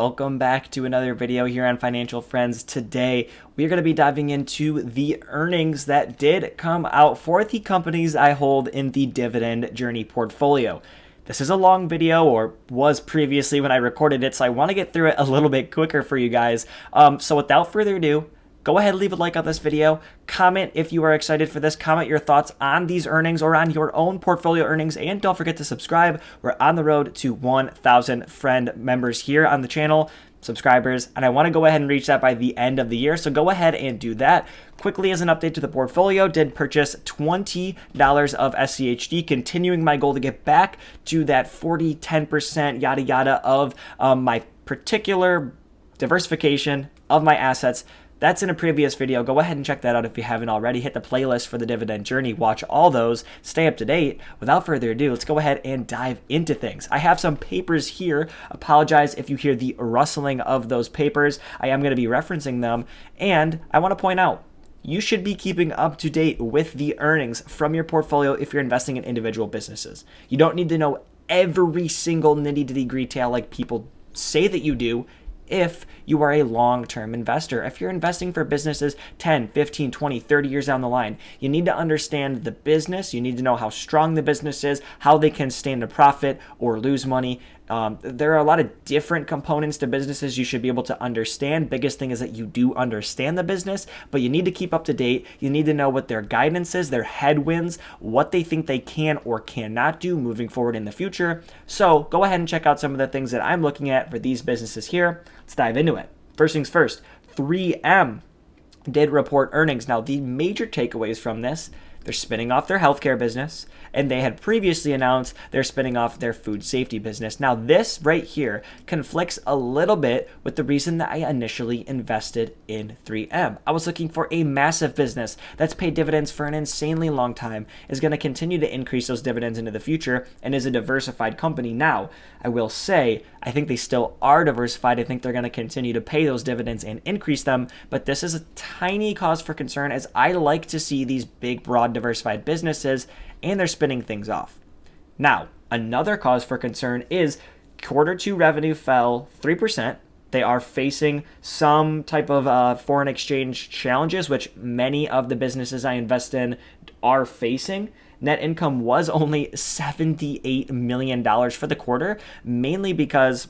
Welcome back to another video here on Financial Friends. Today, we are going to be diving into the earnings that did come out for the companies I hold in the Dividend Journey portfolio. This is a long video, or was previously when I recorded it, so I want to get through it a little bit quicker for you guys. So without further ado, go ahead and leave a like on this video. Comment if you are excited for this. Comment your thoughts on these earnings or on your own portfolio earnings. And don't forget to subscribe. We're on the road to 1,000 friend members here on the channel, subscribers. And I want to go ahead and reach that by the end of the year. So go ahead and do that. Quickly, as an update to the portfolio, did purchase $20 of SCHD, continuing my goal to get back to that 40, 10%, yada, yada of my particular diversification of my assets. That's in a previous video. Go ahead and check that out if you haven't already. Hit the playlist for the Dividend Journey. Watch all those. Stay up to date. Without further ado, let's go ahead and dive into things. I have some papers here. Apologize if you hear the rustling of those papers. I am going to be referencing them. And I want to point out, you should be keeping up to date with the earnings from your portfolio if you're investing in individual businesses. You don't need to know every single nitty-gritty detail like people say that you do. If you are a long-term investor, if you're investing for businesses 10, 15, 20, 30 years down the line, you need to understand the business. You need to know how strong the business is, how they can stand a profit or lose money. There are a lot of different components to businesses you should be able to understand. Biggest thing is that you do understand the business, but you need to keep up to date. You need to know what their guidance is, their headwinds, what they think they can or cannot do moving forward in the future. So go ahead and check out some of the things that I'm looking at for these businesses here. Let's dive into it. First things first, 3M did report earnings. Now, the major takeaways from this, they're spinning off their healthcare business, and they had previously announced they're spinning off their food safety business. Now, this right here conflicts a little bit with the reason that I initially invested in 3M. I was looking for a massive business that's paid dividends for an insanely long time, is going to continue to increase those dividends into the future, and is a diversified company. Now, I will say, I think they still are diversified. I think they're going to continue to pay those dividends and increase them, but this is a tiny cause for concern, as I like to see these big, broad, diversified businesses, and they're spinning things off. Now, another cause for concern is Q2 revenue fell 3%. They are facing some type of foreign exchange challenges, which many of the businesses I invest in are facing. Net income was only $78 million for the quarter, mainly because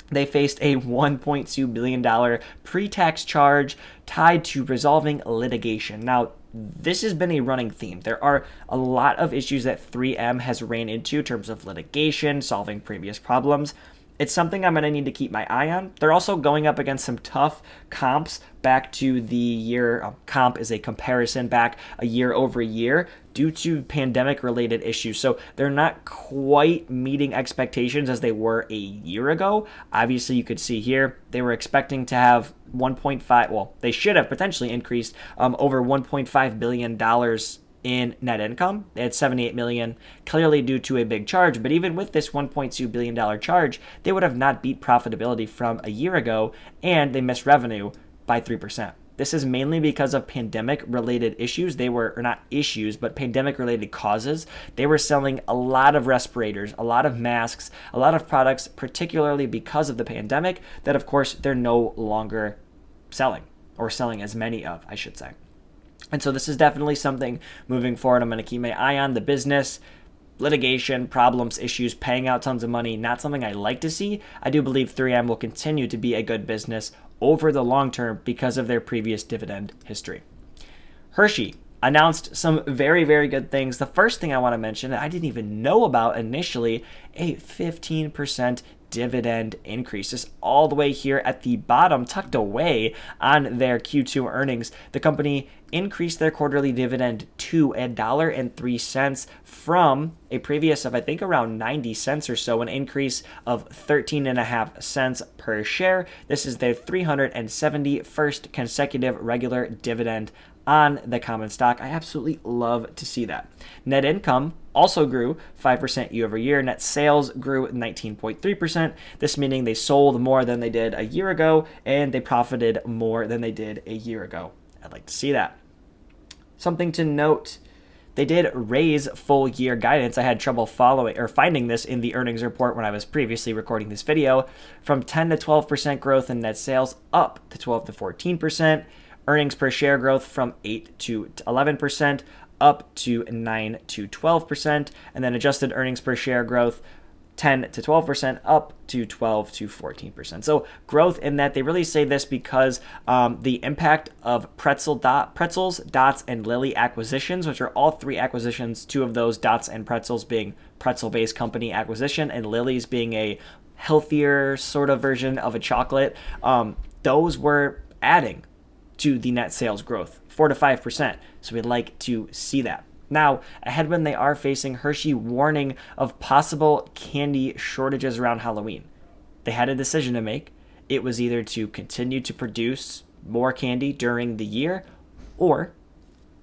they faced a $1.2 billion pre-tax charge tied to resolving litigation. Now, this has been a running theme. There are a lot of issues that 3M has ran into in terms of litigation, solving previous problems. It's something I'm going to need to keep my eye on. They're also going up against some tough comps back to the year. Comp is a comparison back a year over year due to pandemic-related issues. So they're not quite meeting expectations as they were a year ago. Obviously, you could see here they were expecting to have 1.5. Well, they should have potentially increased over $1.5 billion in net income. They had $78 million, clearly due to a big charge. But even with this $1.2 billion charge, they would have not beat profitability from a year ago, and they missed revenue by 3%. This is mainly because of pandemic-related issues. They were, or not issues, but pandemic-related causes. They were selling a lot of respirators, a lot of masks, a lot of products, particularly because of the pandemic, that of course they're no longer selling, or selling as many of, I should say. And so this is definitely something moving forward I'm going to keep my eye on. The business, litigation, problems, issues, paying out tons of money, not something I like to see. I do believe 3M will continue to be a good business over the long term because of their previous dividend history. Hershey announced some very, very good things. The first thing I want to mention that I didn't even know about initially, a 15% dividend increases all the way here at the bottom, tucked away on their Q2 earnings. The company increased their quarterly dividend to $1.03 from a previous of, I think, around 90 cents or so, an increase of 13.5 cents per share. This is their 371st consecutive regular dividend on the common stock. I absolutely love to see that. Net income also grew 5% year over year. Net sales grew 19.3%. This meaning they sold more than they did a year ago, and they profited more than they did a year ago. I'd like to see that. Something to note, they did raise full year guidance. I had trouble finding this in the earnings report when I was previously recording this video, from 10 to 12% growth in net sales up to 12 to 14%, earnings per share growth from 8 to 11%, up to 9 to 12%, and then adjusted earnings per share growth 10 to 12%, up to 12 to 14%. So growth in that. They really say this because the impact of Pretzels, Dots, and Lily acquisitions, which are all three acquisitions, two of those, Dots and Pretzels, being pretzel-based company acquisition, and Lily's being a healthier sort of version of a chocolate, those were adding to the net sales growth, 4 to 5%. So we'd like to see that. Now, a headwind they are facing, Hershey warning of possible candy shortages around Halloween. They had a decision to make. It was either to continue to produce more candy during the year or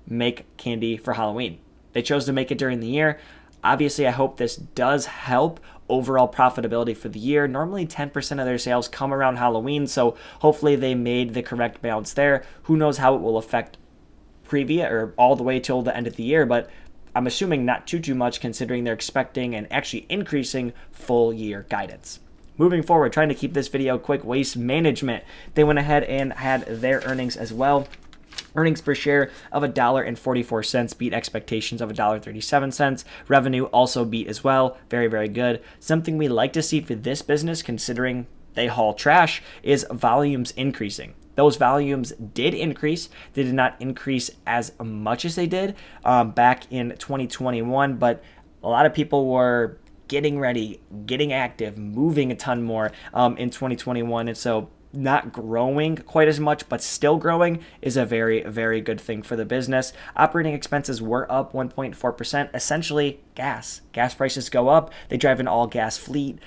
make candy for Halloween. They chose to make it during the year. Obviously, I hope this does help overall profitability for the year. Normally 10% of their sales come around Halloween, so hopefully they made the correct balance there. Who knows how it will affect Previa or all the way till the end of the year, but I'm assuming not too much, considering they're expecting and actually increasing full year guidance. Moving forward, trying to keep this video quick, Waste Management. They went ahead and had their earnings as well. Earnings per share of $1.44 beat expectations of $1.37. Revenue also beat as well. Very, very good. Something we like to see for this business, considering they haul trash, is volumes increasing. Those volumes did increase. They did not increase as much as they did back in 2021, but a lot of people were getting ready, getting active, moving a ton more in 2021. And so not growing quite as much, but still growing is a very, very good thing for the business. Operating expenses were up 1.4%. Essentially, gas. Gas prices go up. They drive an all-gas fleet.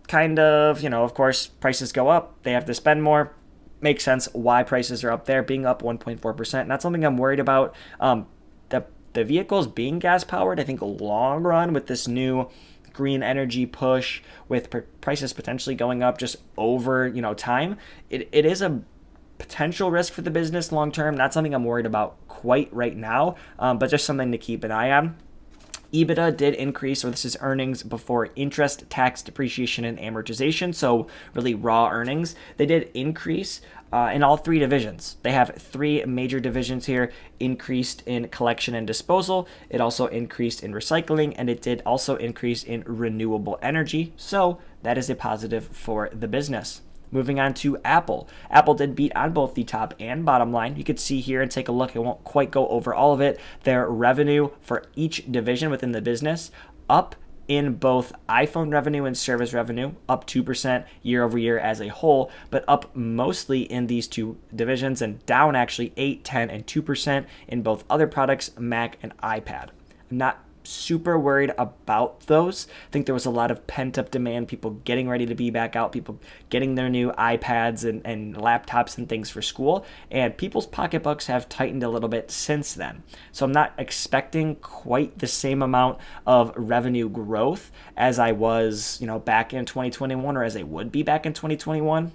Kind of, of course, prices go up. They have to spend more. Makes sense why prices are up there, being up 1.4%. Not something I'm worried about. The vehicles being gas-powered, I think long run with this new green energy push, with prices potentially going up just over time, it is a potential risk for the business long term. Not something I'm worried about quite right now, but just something to keep an eye on. EBITDA did increase, or this is earnings before interest, tax, depreciation, and amortization, so really raw earnings. They did increase in all three divisions. They have three major divisions here: increased in collection and disposal, it also increased in recycling, and it did also increase in renewable energy, so that is a positive for the business. Moving on to Apple. Apple did beat on both the top and bottom line. You could see here and take a look. I won't quite go over all of it. Their revenue for each division within the business up in both iPhone revenue and service revenue, up 2% year over year as a whole, but up mostly in these two divisions, and down actually 8, 10, and 2% in both other products, Mac and iPad. I'm not super worried about those. I think there was a lot of pent-up demand, people getting ready to be back out, people getting their new iPads and laptops and things for school, and people's pocketbooks have tightened a little bit since then. So I'm not expecting quite the same amount of revenue growth as I was, back in 2021, or as I would be back in 2021.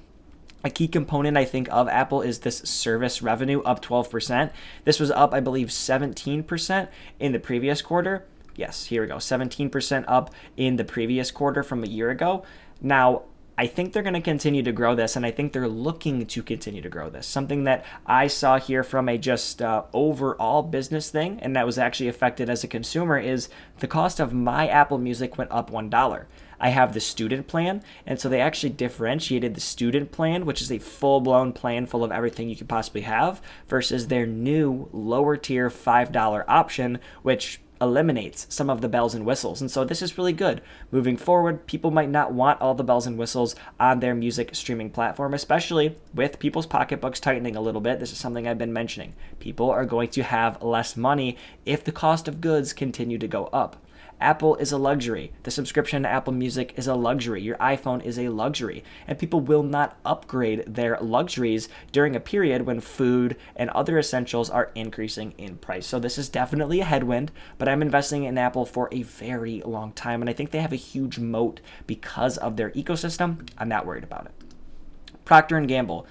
A key component, I think, of Apple is this service revenue, up 12%. This was up, I believe, 17% in the previous quarter. Yes, here we go, 17% up in the previous quarter from a year ago. Now, I think they're going to continue to grow this, and I think they're looking to continue to grow this. Something that I saw here from a just overall business thing, and that was actually affected as a consumer, is the cost of my Apple Music went up $1. I have the student plan, and so they actually differentiated the student plan, which is a full-blown plan full of everything you could possibly have, versus their new lower tier $5 option, which eliminates some of the bells and whistles. And so this is really good. Moving forward, people might not want all the bells and whistles on their music streaming platform, especially with people's pocketbooks tightening a little bit. This is something I've been mentioning. People are going to have less money if the cost of goods continue to go up. Apple is a luxury. The subscription to Apple Music is a luxury. Your iPhone is a luxury. And people will not upgrade their luxuries during a period when food and other essentials are increasing in price. So this is definitely a headwind, but I'm investing in Apple for a very long time, and I think they have a huge moat because of their ecosystem. I'm not worried about it. Procter Gamble.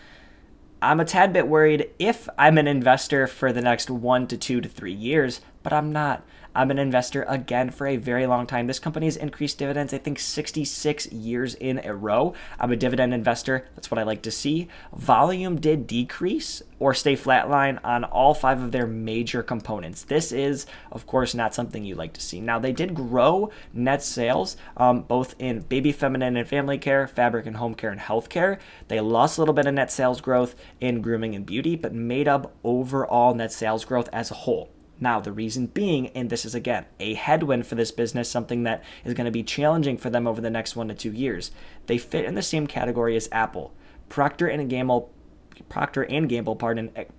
I'm a tad bit worried if I'm an investor for the next 1 to 2 to 3 years, but I'm not. I'm an investor again for a very long time. This company has increased dividends, I think 66 years in a row. I'm a dividend investor. That's what I like to see. Volume did decrease or stay flatline on all 5 of their major components. This is, of course, not something you like to see. Now, they did grow net sales both in baby, feminine, and family care, fabric and home care, and healthcare. They lost a little bit of net sales growth in grooming and beauty, but made up overall net sales growth as a whole. Now, the reason being, and this is again a headwind for this business, something that is going to be challenging for them over the next 1 to 2 years, they fit in the same category as Apple. Procter and Gamble,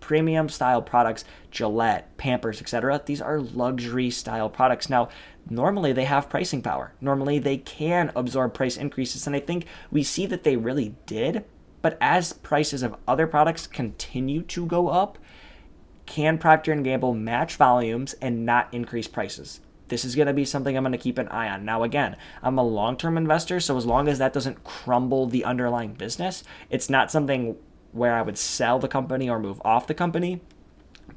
premium style products, Gillette, Pampers, etc. These are luxury style products. Now, normally they have pricing power. Normally they can absorb price increases, and I think we see that they really did. But as prices of other products continue to go up, can Procter & Gamble match volumes and not increase prices? This is going to be something I'm going to keep an eye on. Now, again, I'm a long-term investor, so as long as that doesn't crumble the underlying business, it's not something where I would sell the company or move off the company.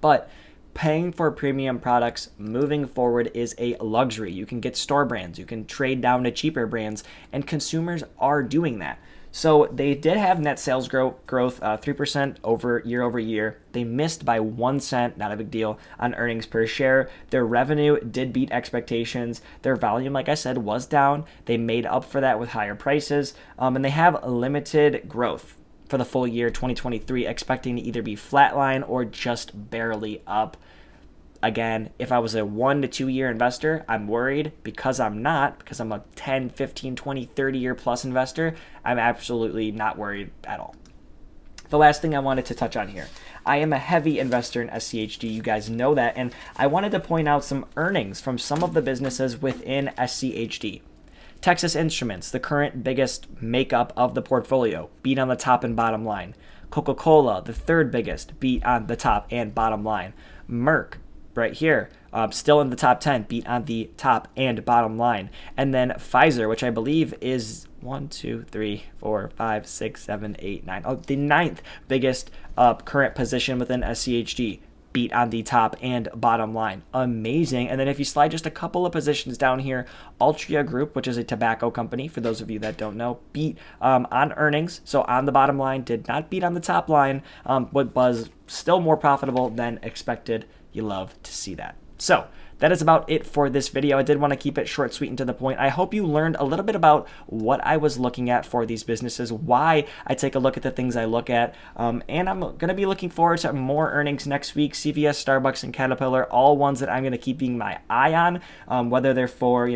But paying for premium products moving forward is a luxury. You can get store brands, you can trade down to cheaper brands, and consumers are doing that. So they did have net sales growth 3% year over year. They missed by 1 cent, not a big deal, on earnings per share. Their revenue did beat expectations. Their volume, like I said, was down. They made up for that with higher prices, and they have limited growth for the full year 2023, expecting to either be flatline or just barely up. Again, if I was a 1 to 2 year investor, I'm worried. Because I'm not, because I'm a 10, 15, 20, 30 year plus investor, I'm absolutely not worried at all. The last thing I wanted to touch on here, I am a heavy investor in SCHD. You guys know that. And I wanted to point out some earnings from some of the businesses within SCHD. Texas Instruments, the current biggest makeup of the portfolio, beat on the top and bottom line. Coca-Cola, the third biggest, beat on the top and bottom line. Merck, right here, still in the top 10, beat on the top and bottom line. And then Pfizer, which I believe is 1, 2, 3, 4, 5, 6, 7, 8, 9. Oh, the 9th biggest current position within SCHD, beat on the top and bottom line. Amazing. And then if you slide just a couple of positions down here, Altria Group, which is a tobacco company, for those of you that don't know, beat on earnings. So on the bottom line, did not beat on the top line, but was still more profitable than expected. You love to see that. So that is about it for this video. I did want to keep it short, sweet, and to the point. I hope you learned a little bit about what I was looking at for these businesses, why I take a look at the things I look at, and I'm going to be looking forward to more earnings next week. CVS, Starbucks, and Caterpillar, all ones that I'm going to keep being my eye on, whether they're for,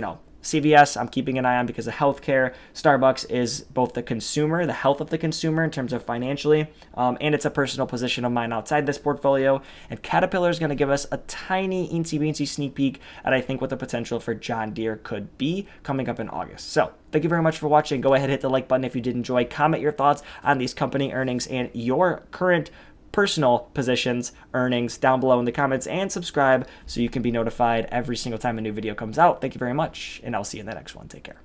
CVS, I'm keeping an eye on because of healthcare. Starbucks is both the consumer, the health of the consumer in terms of financially, and it's a personal position of mine outside this portfolio. And Caterpillar is going to give us a tiny, eensy-weensy sneak peek at, I think, what the potential for John Deere could be coming up in August. So thank you very much for watching. Go ahead, hit the like button if you did enjoy. Comment your thoughts on these company earnings and your current personal positions, earnings down below in the comments, and subscribe so you can be notified every single time a new video comes out. Thank you very much, and I'll see you in the next one. Take care.